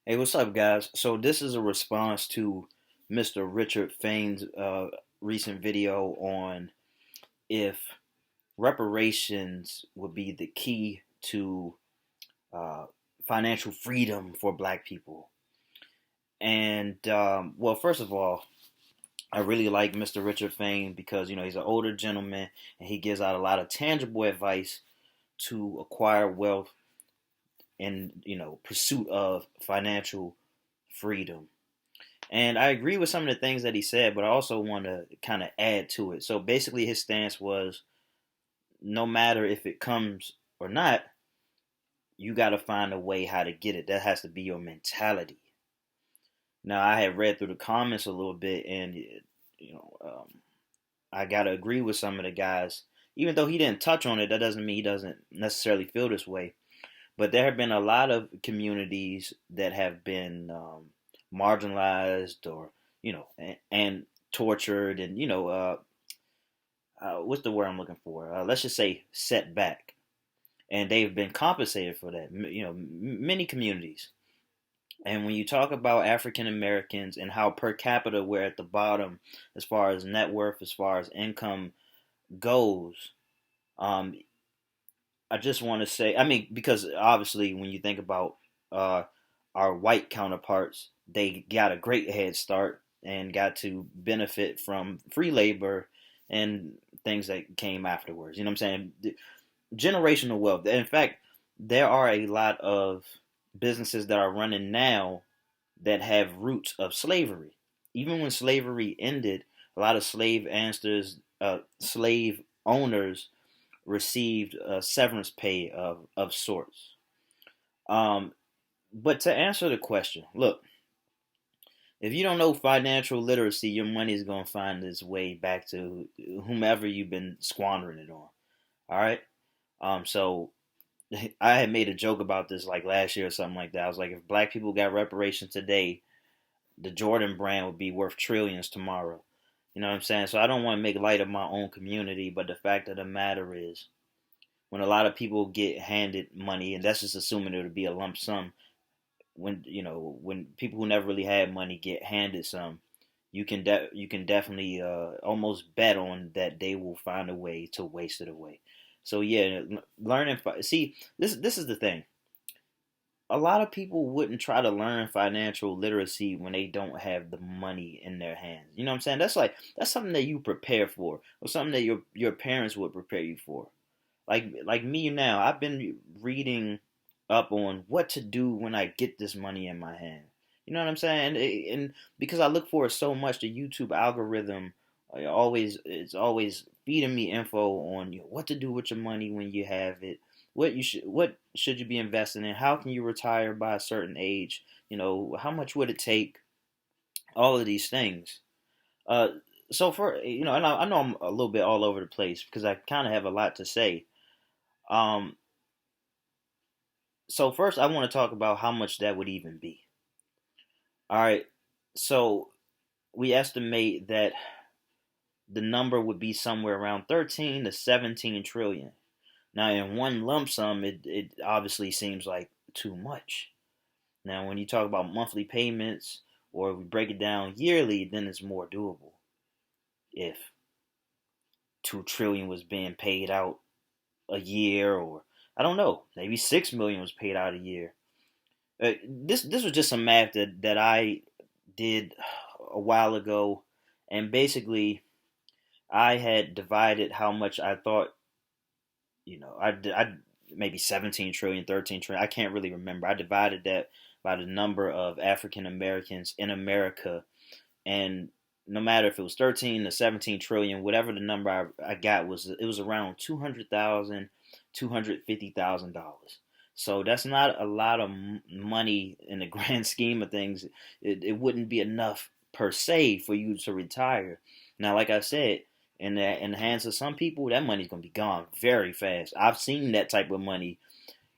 Hey, what's up, guys? So this is a response to Mr. Richard Fain's recent video on if reparations would be the key to uh, financial freedom for Black people. And well, first of all, I really like Mr. Richard Fain because he's an older gentleman and he gives out a lot of tangible advice to acquire wealth in pursuit of financial freedom. And I agree with some of the things that he said, but I also want to kind of add to it. So basically, his stance was no matter if it comes or not, you got to find a way how to get it. That has to be your mentality. Now, I had read through the comments a little bit, and you know, I got to agree with some of the guys. Even though he didn't touch on it, that doesn't mean he doesn't necessarily feel this way. But there have been a lot of communities that have been marginalized or and tortured and what's the word I'm looking for? Let's just say set back, and they've been compensated for that. Many communities. And when you talk about African Americans and how per capita we're at the bottom as far as net worth, as far as income goes, um, I just want to say, I mean, because obviously when you think about uh, our white counterparts, they got a great head start and got to benefit from free labor and things that came afterwards. You know what I'm saying? Generational wealth. In fact, there are a lot of businesses that are running now that have roots of slavery. Even when slavery ended, a lot of slave owners received a severance pay of sorts. Um, but to answer the question, look, if you don't know financial literacy, your money is going to find its way back to whomever you've been squandering it on. All right. So I had made a joke about this like last year or something like that. I was like, if Black people got reparations today, the Jordan brand would be worth trillions tomorrow. You know what I'm saying? So I don't want to make light of my own community, but the fact of the matter is, when a lot of people get handed money, and that's just assuming it would be a lump sum, when people who never really had money get handed some, you can definitely almost bet on that they will find a way to waste it away. So yeah, learning. See, this is the thing. A lot of people wouldn't try to learn financial literacy when they don't have the money in their hands. You know what I'm saying? That's something that you prepare for, or something that your parents would prepare you for. Like me now, I've been reading up on what to do when I get this money in my hand. You know what I'm saying? And because I look for it so much, the YouTube algorithm it's always feeding me info on what to do with your money when you have it. What should you be investing in? How can you retire by a certain age? How much would it take? All of these things. Uh, so for and I know I'm a little bit all over the place because I kind of have a lot to say. Um, so first, I want to talk about how much that would even be. All right. So we estimate that the number would be somewhere around 13 to 17 trillion. Now, in one lump sum, it obviously seems like too much. Now, when you talk about monthly payments or we break it down yearly, then it's more doable. If 2 trillion was being paid out a year, or I don't know, maybe 6 million was paid out a year. This was just some math that I did a while ago, and basically I had divided how much I thought, I maybe 17 trillion, 13 trillion. I can't really remember. I divided that by the number of African Americans in America, and no matter if it was 13 to 17 trillion, whatever the number I got it was around 200,000, $250,000. So that's not a lot of money in the grand scheme of things. It wouldn't be enough per se for you to retire. Now, like I said, in the hands of some people, that money's gonna be gone very fast. I've seen that type of money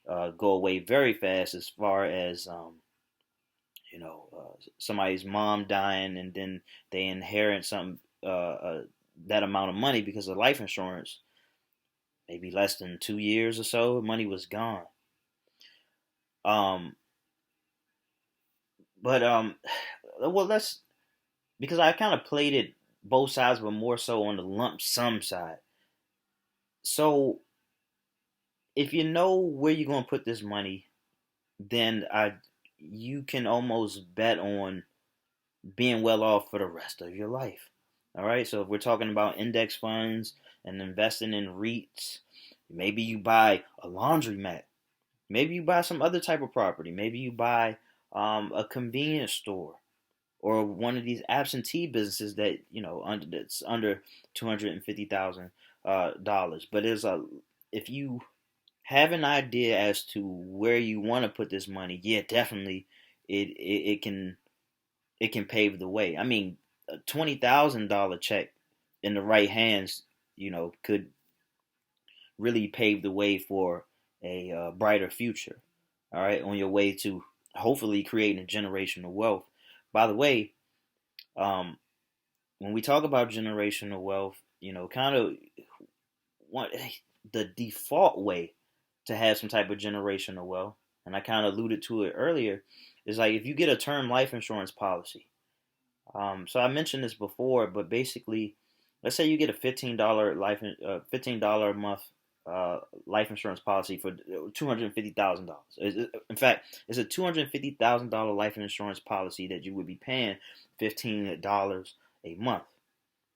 go away very fast. As far as somebody's mom dying and then they inherit some that amount of money because of life insurance, maybe less than 2 years or so, money was gone. Um, But well, let's because I kind of played it both sides, but more so on the lump sum side. So if you know where you're gonna put this money, then I you can almost bet on being well off for the rest of your life. All right. So if we're talking about index funds and investing in REITs, maybe you buy a laundromat. Maybe you buy some other type of property. Maybe you buy a convenience store or one of these absentee businesses that that's under $250,000. But it's a if you have an idea as to where you want to put this money, yeah, definitely it can pave the way. I mean, a $20,000 check in the right hands, could really pave the way for a brighter future. All right, on your way to hopefully creating a generational wealth. By the way, um, when we talk about generational wealth, kind of what the default way to have some type of generational wealth, and I kind of alluded to it earlier, is like if you get a term life insurance policy. So I mentioned this before, but basically, let's say you get a $15 a month life insurance policy for $250,000. In fact, it's a $250,000 life insurance policy that you would be paying $15 a month.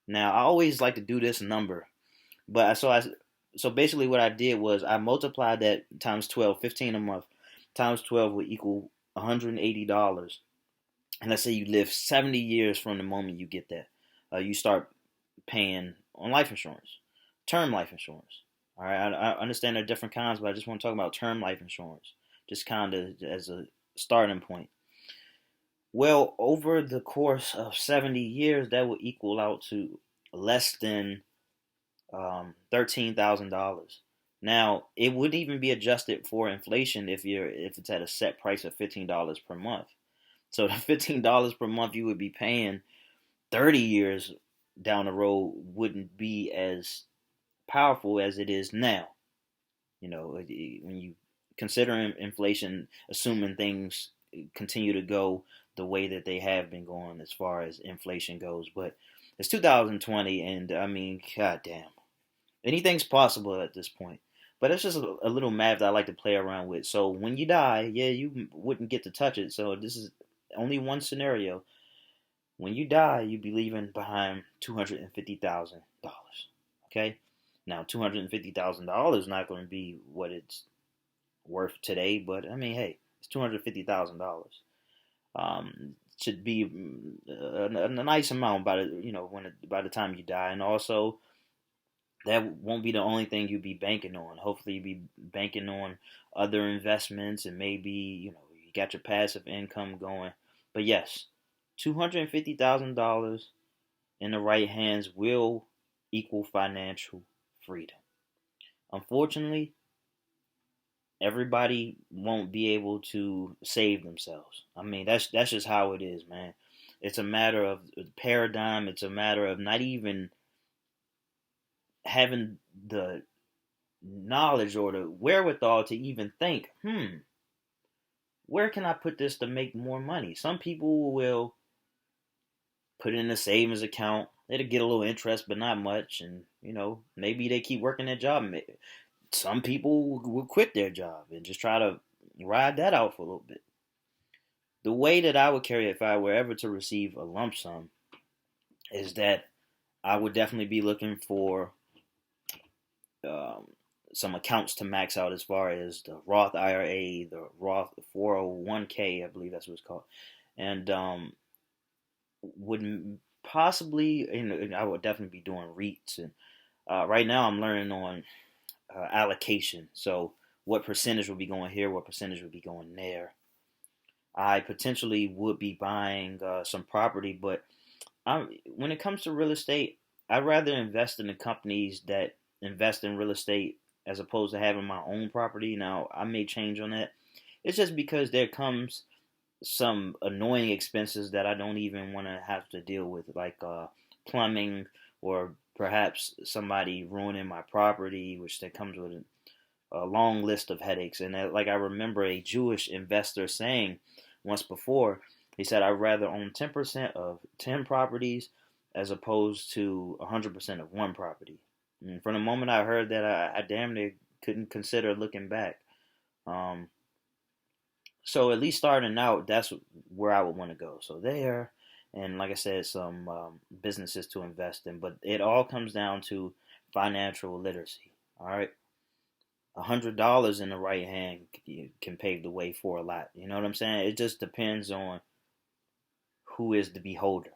Now, I always like to do this number, but so basically what I did was I multiplied that times 12, 15 a month times 12 would equal $180. And let's say you live 70 years from the moment you get that, you start paying on life insurance, term life insurance. All right, I understand there are different kinds, but I just want to talk about term life insurance, just kind of as a starting point. Well, over the course of 70 years, that would equal out to less than $13,000. Now, it would even be adjusted for inflation if it's at a set price of $15 per month. So the $15 per month you would be paying 30 years down the road wouldn't be as powerful as it is now. When you consider inflation, assuming things continue to go the way that they have been going as far as inflation goes. But it's 2020, and I mean, goddamn, anything's possible at this point. But it's just a little math that I like to play around with. So when you die, yeah, you wouldn't get to touch it. So this is only one scenario. When you die, you'd be leaving behind $250,000. Okay? Now, $250,000 is not going to be what it's worth today, but I mean, hey, it's $250,000. Should be a nice amount by by the time you die, and also that won't be the only thing you'll be banking on. Hopefully, you'll be banking on other investments, and maybe you got your passive income going. But yes, $250,000 in the right hands will equal financial freedom. Unfortunately, everybody won't be able to save themselves. I mean, that's just how it is, man. It's a matter of paradigm. It's a matter of not even having the knowledge or the wherewithal to even think, where can I put this to make more money? Some people will put it in a savings account. It'll get a little interest, but not much. And, maybe they keep working their job. Some people will quit their job and just try to ride that out for a little bit. The way that I would carry it if I were ever to receive a lump sum is that I would definitely be looking for um, some accounts to max out as far as the Roth IRA, the Roth 401k, I believe that's what it's called, and would possibly, I would definitely be doing REITs. And right now I'm learning on allocation. So what percentage will be going here, what percentage will be going there. I potentially would be buying some property, but when it comes to real estate, I'd rather invest in the companies that invest in real estate as opposed to having my own property. Now, I may change on that. It's just because there comes some annoying expenses that I don't even want to have to deal with, like plumbing or perhaps somebody ruining my property, which that comes with a long list of headaches. And like I remember a Jewish investor saying once before, He said, I'd rather own 10% of 10 properties as opposed to 100% of one property. And from the moment I heard that, I damn near couldn't consider looking back. Um, so at least starting out, that's where I would want to go. So there, and like I said, some businesses to invest in. But it all comes down to financial literacy. All right, $100 in the right hand can pave the way for a lot. You know what I'm saying? It just depends on who is the beholder.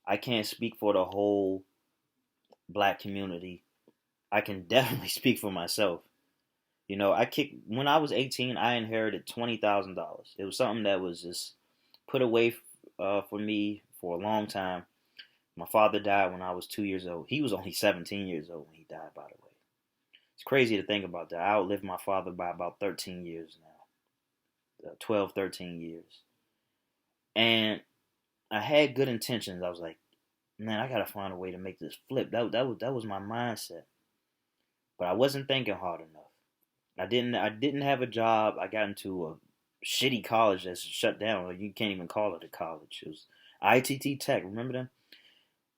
I can't speak for the whole black community. I can definitely speak for myself. You know, I kicked when I was 18. I inherited $20,000. It was something that was just put away for me for a long time. My father died when I was 2 years old. He was only 17 years old when he died, by the way. It's crazy to think about that. I outlived my father by about 13 years now, 12, 13 years. And I had good intentions. I was like, man, I gotta find a way to make this flip. That was my mindset. But I wasn't thinking hard enough. I didn't have a job. I got into a shitty college that's shut down. Like, you can't even call it a college. It was ITT Tech. Remember them?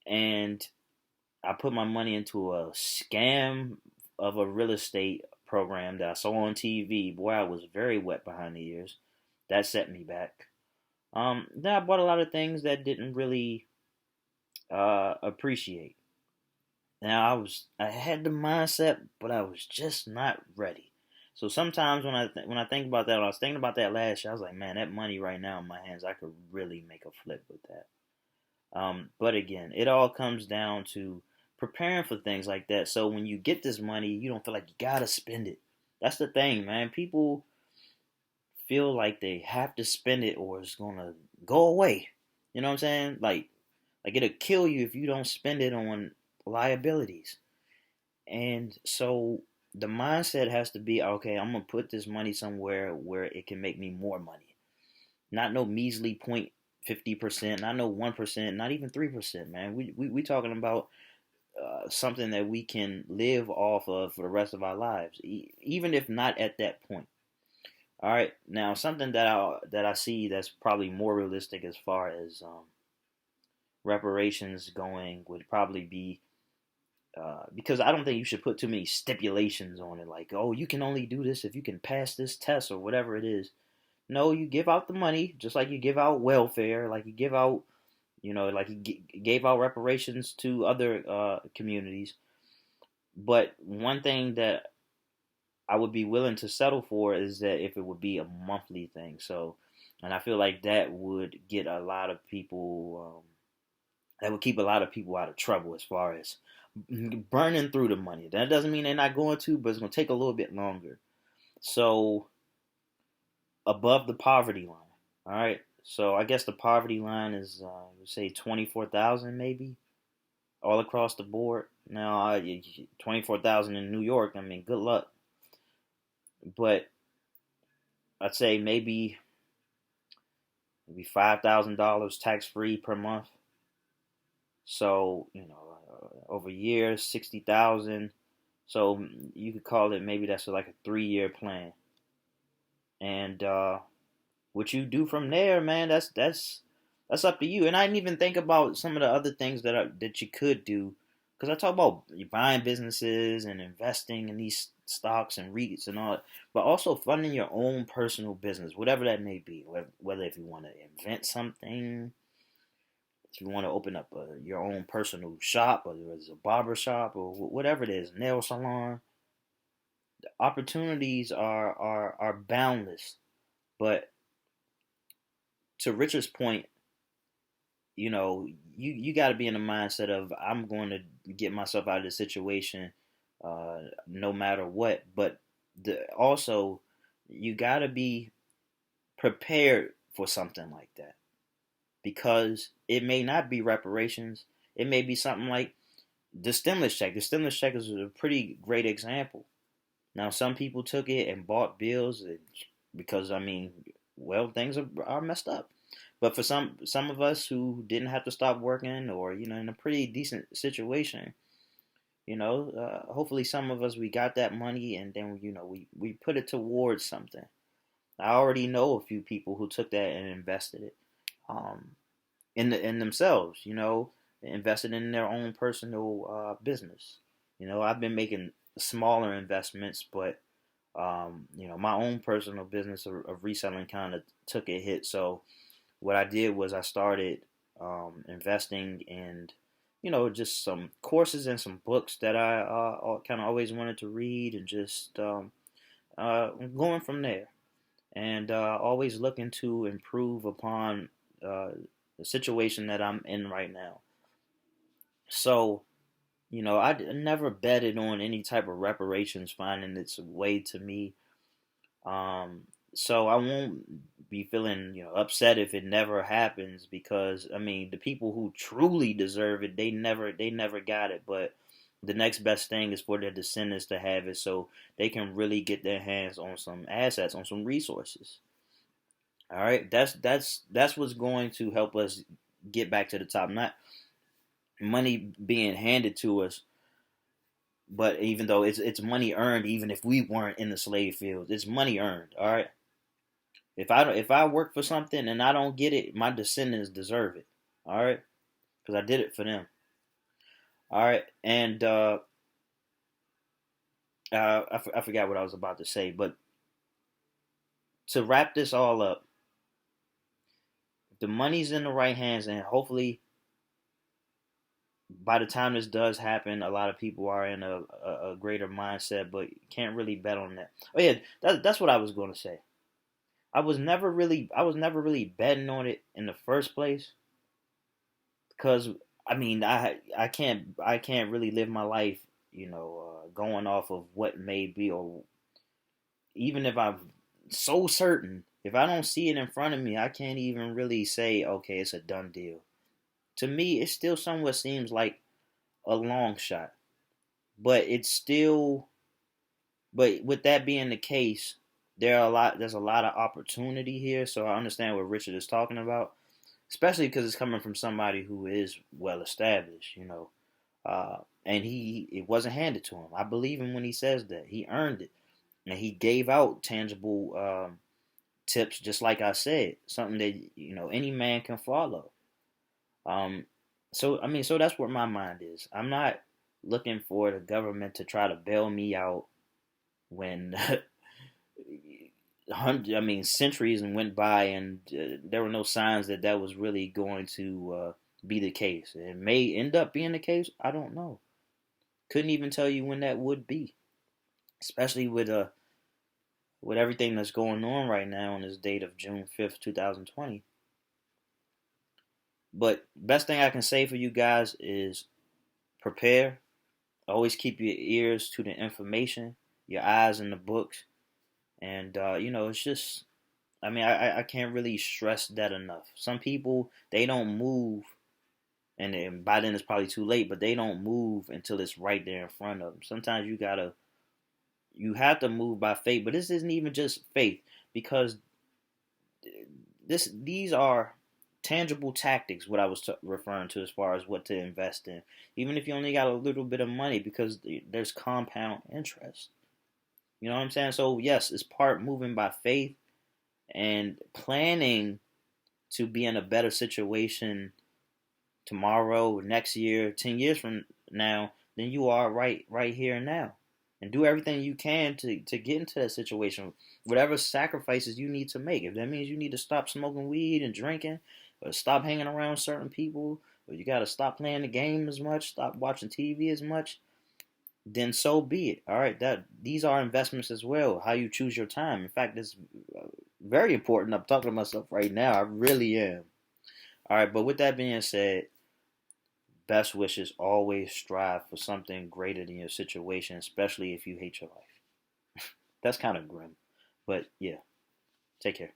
And I put my money into a scam of a real estate program that I saw on TV. Boy, I was very wet behind the ears. That set me back. Then I bought a lot of things that didn't really appreciate. Now I had the mindset, but I was just not ready. So sometimes when I think about that, when I was thinking about that last year, I was like, man, that money right now in my hands, I could really make a flip with that. But again, it all comes down to preparing for things like that. So when you get this money, you don't feel like you gotta spend it. That's the thing, man. People feel like they have to spend it or it's gonna go away. You know what I'm saying? Like it'll kill you if you don't spend it on liabilities. And so the mindset has to be, okay, I'm gonna put this money somewhere where it can make me more money. Not no measly 0.50%, not no 1%, not even 3%, man. We talking about something that we can live off of for the rest of our lives, even if not at that point. All right, now something that I see that's probably more realistic as far as reparations going would probably be because I don't think you should put too many stipulations on it, like, oh, you can only do this if you can pass this test or whatever it is. No, you give out the money just like you give out welfare, like you give out, like you gave out reparations to other communities. But one thing that I would be willing to settle for is that if it would be a monthly thing. So, and I feel like that would get a lot of people, that would keep a lot of people out of trouble as far as burning through the money. That doesn't mean they're not going to, but it's going to take a little bit longer. So, above the poverty line, all right. So I guess the poverty line is, say 24,000 maybe, all across the board. Now, 24,000 in New York. I mean, good luck. But I'd say maybe $5,000 tax free per month. So over years, 60,000. So you could call it, maybe that's like a 3-year plan. And what you do from there, man, that's up to you. And I didn't even think about some of the other things that you could do, because I talk about buying businesses and investing in these stocks and REITs and all that, but also funding your own personal business, whatever that may be. Whether if you want to invent something, if you want to open up your own personal shop, whether it's a barber shop or whatever it is, nail salon, the opportunities are boundless. But to Richard's point, you got to be in the mindset of, I'm going to get myself out of this situation, no matter what. But also, you got to be prepared for something like that, because it may not be reparations. It may be something like the stimulus check. The stimulus check is a pretty great example. Now, some people took it and bought bills because, I mean, well, things are messed up. But for some of us who didn't have to stop working, or in a pretty decent situation, hopefully some of us, we got that money, and then we put it towards something. I already know a few people who took that and invested it, um, in themselves. Invested in their own personal business. I've been making smaller investments, but my own personal business of reselling kind of took a hit. So what I did was I started investing in, just some courses and some books that I kind of always wanted to read, and just going from there. And always looking to improve upon uh, the situation that I'm in right now. So, I never betted on any type of reparations finding its way to me. Um, so I won't be feeling, upset if it never happens, because I mean, the people who truly deserve it, they never got it. But the next best thing is for their descendants to have it, so they can really get their hands on some assets, on some resources. All right, that's what's going to help us get back to the top. Not money being handed to us, but even though it's money earned, even if we weren't in the slave fields, it's money earned. All right. If I work for something and I don't get it, my descendants deserve it. All right, because I did it for them. All right, and I forgot what I was about to say, but to wrap this all up, the money's in the right hands, and hopefully by the time this does happen, a lot of people are in a greater mindset, but can't really bet on that. Oh yeah, that's what I was going to say. I was never really betting on it in the first place, because I mean I can't really live my life, going off of what may be, or even if I'm so certain. If I don't see it in front of me, I can't even really say, okay, it's a done deal. To me, it still somewhat seems like a long shot. But it's still, but with that being the case, there's a lot of opportunity here. So I understand what Richard is talking about, especially because it's coming from somebody who is well established, and it wasn't handed to him. I believe him when he says that he earned it, and he gave out tangible tips, just like I said, something that any man can follow. Um, so I mean, so that's where my mind is. I'm not looking for the government to try to bail me out when I mean, centuries and went by, and there were no signs that that was really going to be the case. It may end up being the case. I don't know. Couldn't even tell you when that would be, especially with everything that's going on right now on this date of June 5th, 2020. But best thing I can say for you guys is prepare. Always keep your ears to the information, your eyes in the books, and it's just. I mean, I can't really stress that enough. Some people, they don't move, and then by then it's probably too late. But they don't move until it's right there in front of them. Sometimes you have to move by faith. But this isn't even just faith, because these are tangible tactics. What I was referring to as far as what to invest in, even if you only got a little bit of money, because there's compound interest. You know what I'm saying? So yes, it's part moving by faith and planning to be in a better situation tomorrow, next year, 10 years from now than you are right here and now. And do everything you can to get into that situation. Whatever sacrifices you need to make. If that means you need to stop smoking weed and drinking, or stop hanging around certain people, or you got to stop playing the game as much, stop watching TV as much, then so be it. All right, that these are investments as well. How you choose your time. In fact, it's very important. I'm talking to myself right now. I really am. All right, but with that being said, best wishes. Always strive for something greater than your situation, especially if you hate your life. That's kind of grim, but yeah. Take care.